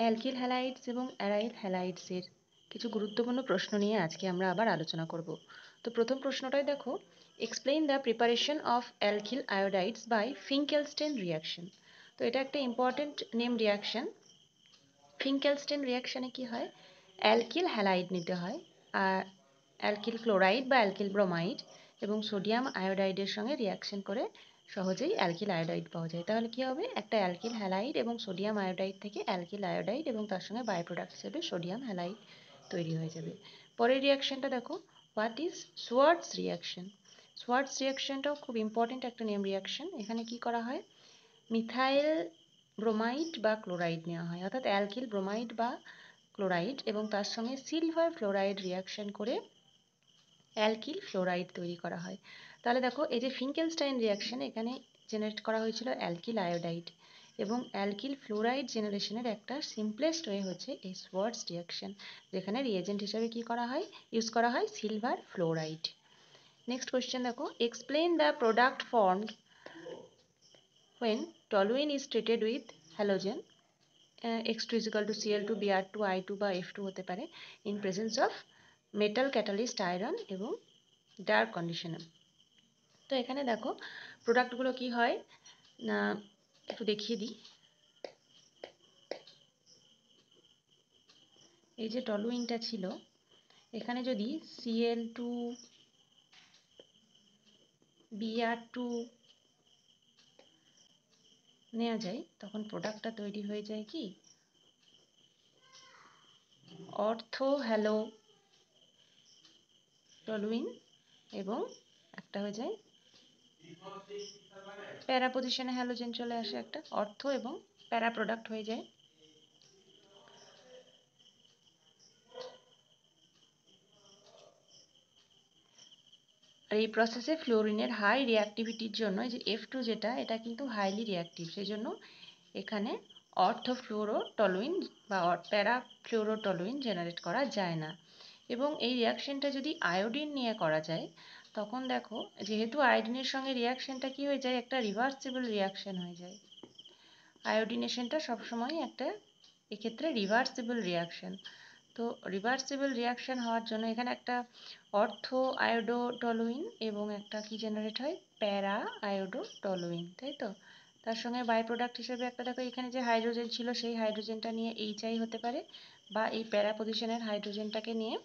Alkyl হ্যালাইডস এবং aryl হ্যালাইডসের কিছু গুরুত্বপূর্ণ প্রশ্ন নিয়ে আজকে আমরা আবার আলোচনা করব। তো প্রথম প্রশ্নটাই দেখো, explain the preparation of alkyl iodides by Finkelstein reaction. তো এটা একটা ইম্পর্টেন্ট নেম রিয়াকশন। ফিঙ্কেলস্টেন রিয়াকশনে কি হয়, অ্যালকিল হ্যালাইড নিতে হয়, আর অ্যালকিল ক্লোরাইড বা অ্যালকিল ব্রোমাইড এবং সোডিয়াম আয়োডাইডের সঙ্গে রিয়াকশন করে সহজেই অ্যালকিল আয়োডাইড পাওয়া যায়। তাহলে কি হবে, একটা অ্যালকিল হ্যালাইড এবং সোডিয়াম আয়োডাইড থেকে অ্যালকিল আয়োডাইড এবং তার সঙ্গে বাই প্রোডাক্ট হিসেবে সোডিয়াম হ্যালাইড তৈরি হয়ে যাবে। পরের রিয়াকশনটা দেখো, what is Swarts reaction. Swarts রিয়াকশনটাও খুব ইম্পর্টেন্ট একটা নেম রিয়াকশন। এখানে কি করা হয়, মিথাইল ব্রোমাইড বা ক্লোরাইড নেওয়া হয়, অর্থাৎ অ্যালকিল ব্রোমাইড বা ক্লোরাইড এবং তার সঙ্গে সিলভার ফ্লোরাইড রিয়াকশন করে অ্যালকিল ফ্লোরাইড তৈরি করা হয়। তাহলে দেখো, এই যে ফিঙ্কেলস্টাইন রিয়াকশন, এখানে জেনারেট করা হয়েছিল অ্যালকিল আয়োডাইড এবং অ্যালকিল ফ্লোরাইড জেনারেশনের একটা সিম্পলেস্ট ওয়ে হচ্ছে এই সোয়ার্টস রিয়াকশন, যেখানে রিয়েজেন্ট হিসেবে কি করা হয়, ইউজ করা হয় সিলভার ফ্লোরাইড। নেক্সট কোয়েশ্চেন দেখো, explain the product formed when toluene is treated with halogen X2 is equal to Cl2 Br2 I2 বা F2 হতে পারে in presence of metal catalyst iron এবং ডার্ক কন্ডিশনে। তো এখানে দেখো প্রোডাক্টগুলো কি হয় না, একটু দেখিয়ে দিই। এই যে টলুইনটা ছিল, এখানে যদি Cl2 Br2 নেওয়া যায়, তখন প্রোডাক্টটা তৈরি হয়ে যায় কি, অর্থো হ্যালো টলুইন এবং একটা হয়ে যায় প্যারা পজিশনে হ্যালোজেন চলে আসে, একটা অর্থ এবং প্যারা প্রোডাক্ট হয়ে যায়। আর এই প্রসেসে ফ্লোরিনের হাই রিঅ্যাক্টিভিটির জন্য যে F2 যেটা, এটা কিন্তু হাইলি রিঅ্যাক্টিভ, সেই জন্য এখানে অর্থোফ্লোরোটলুইন বা প্যারা ফ্লোরোটলুইন জেনারেট করা যায় না। এবং এই রিয়াকশনটা যদি আয়োডিন নিয়ে করা যায়, তখন দেখো যেহেতু আয়োডিনের সঙ্গে রিয়াকশনটা কি হয়ে যায়, একটা রিভার্সিবল রিয়াকশন হয়ে যায়। আয়োডিনেশনটা সবসময় একটা এক্ষেত্রে রিভার্সিবল রিয়াকশন। তো রিভার্সিবল রিয়াকশন হওয়ার জন্য এখানে একটা অর্থো আয়োডোটলুইন এবং একটা কি জেনারেট হয়, প্যারা আয়োডোটলুইন, তাই তো। তার সঙ্গে বাই প্রোডাক্ট হিসেবে একটা দেখো, এখানে যে হাইড্রোজেন ছিল সেই হাইড্রোজেনটা নিয়ে HI হতে পারে, বা এই প্যারা পজিশনের হাইড্রোজেনটাকে নিয়ে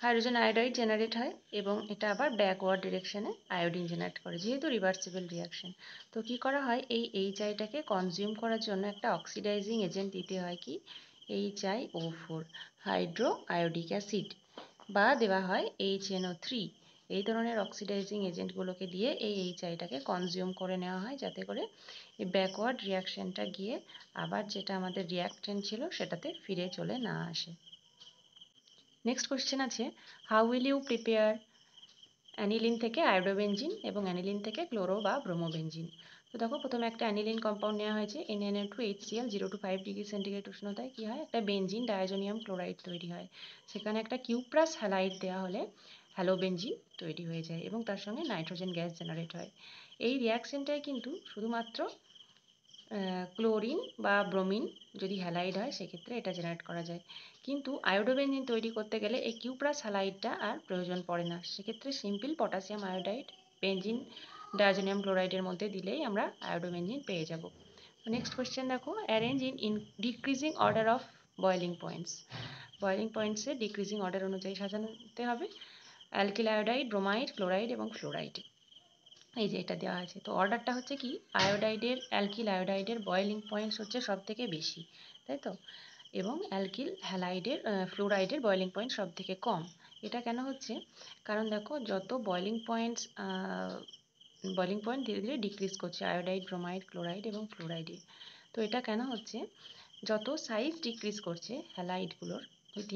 হাইড্রোজেন আয়োডাইড জেনারেট হয় এবং এটা আবার ব্যাকওয়ার্ড ডিরেকশনে আয়োডিন জেনারেট করে, যেহেতু রিভার্সিবল রিয়াকশন। তো কি করা হয়, এই HIটাকে কনজিউম করার জন্য একটা অক্সিডাইজিং এজেন্ট দিতে হয়, কি HiO4 হাইড্রো আয়োডিক অ্যাসিড, বা দেওয়া হয় HNO3। এই ধরনের অক্সিডাইজিং এজেন্টগুলোকে দিয়ে এই HIটাকে কনজিউম করে নেওয়া হয়, যাতে করে এই ব্যাকওয়ার্ড রিয়াকশনটা গিয়ে আবার যেটা আমাদের রিয়াকটেন্ট ছিল সেটাতে ফিরে চলে না আসে। নেক্সট কোয়েশ্চেন আছে, how will you prepare aniline থেকে আয়োডোবেনজিন এবং অ্যানিলিন থেকে ক্লোরো বা ব্রোমোবেনজিন। তো দেখো, প্রথমে একটা অ্যানিলিন কম্পাউন্ড নেওয়া হয়েছে NaNO2HCl 0 to 5 ডিগ্রি সেন্টিগ্রেড উষ্ণতায় কি হয়, একটা বেনজিন ডায়াজোনিয়াম ক্লোরাইড তৈরি হয়। সেখানে একটা কিউপ্রাস হ্যালাইড দেওয়া হলে হ্যালোবেনজিন তৈরি হয়ে যায় এবং তার সঙ্গে নাইট্রোজেন গ্যাস জেনারেট হয়। এই রিয়াকশনটাই কিন্তু শুধুমাত্র ক্লোরিন বা ব্রোমিন যদি হ্যালাইড হয় সেক্ষেত্রে এটা জেনারেট করা যায়, কিন্তু আয়োডোবেনজিন তৈরি করতে গেলে এই কিউপ্রাস হ্যালাইডটা আর প্রয়োজন পড়ে না। সেক্ষেত্রে simple potassium iodide benzene diazonium ক্লোরাইডের মধ্যে দিলেই আমরা আয়োডোবেনজিন পেয়ে যাব। নেক্সট কোয়েশ্চেন দেখো, arrange in decreasing order of boiling points. Boiling পয়েন্টসে ডিক্রিজিং অর্ডার অনুযায়ী সাজাতে হবে অ্যালকিল আয়োডাইড, ব্রোমাইড, ক্লোরাইড এবং ফ্লোরাইড। এই যে এটা দেওয়া আছে, তো অর্ডারটা হচ্ছে কি, আয়োডাইডের অ্যালকিল আয়োডাইডের বয়েলিং পয়েন্টস হচ্ছে সব থেকে বেশি, তাই তো, এবং অ্যালকিল হ্যালাইডের ফ্লোরাইডের বয়েলিং পয়েন্ট সব থেকে কম। এটা কেন হচ্ছে, কারণ দেখো যত বয়েলিং পয়েন্ট ধীরে ধীরে ডিক্রিজ করছে আয়োডাইড, ব্রোমাইড, ক্লোরাইড এবং ফ্লোরাইডে। তো এটা কেন হচ্ছে, যত সাইজ ডিক্রিজ করছে হ্যালাইডগুলোর, with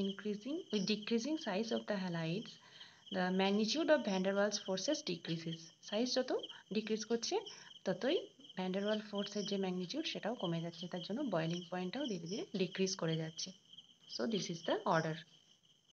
decreasing size of the halides the magnitude of van der Waals forces decreases। Size যত ডিক্রিজ করছে ততই ভ্যান ডার ওয়াল ফোর্সের যে ম্যাগনিটিউড সেটাও কমে যাচ্ছে, তার জন্য বয়েলিং পয়েন্টটাও ধীরে ধীরে ডিক্রিজ করে যাচ্ছে। So this is the order.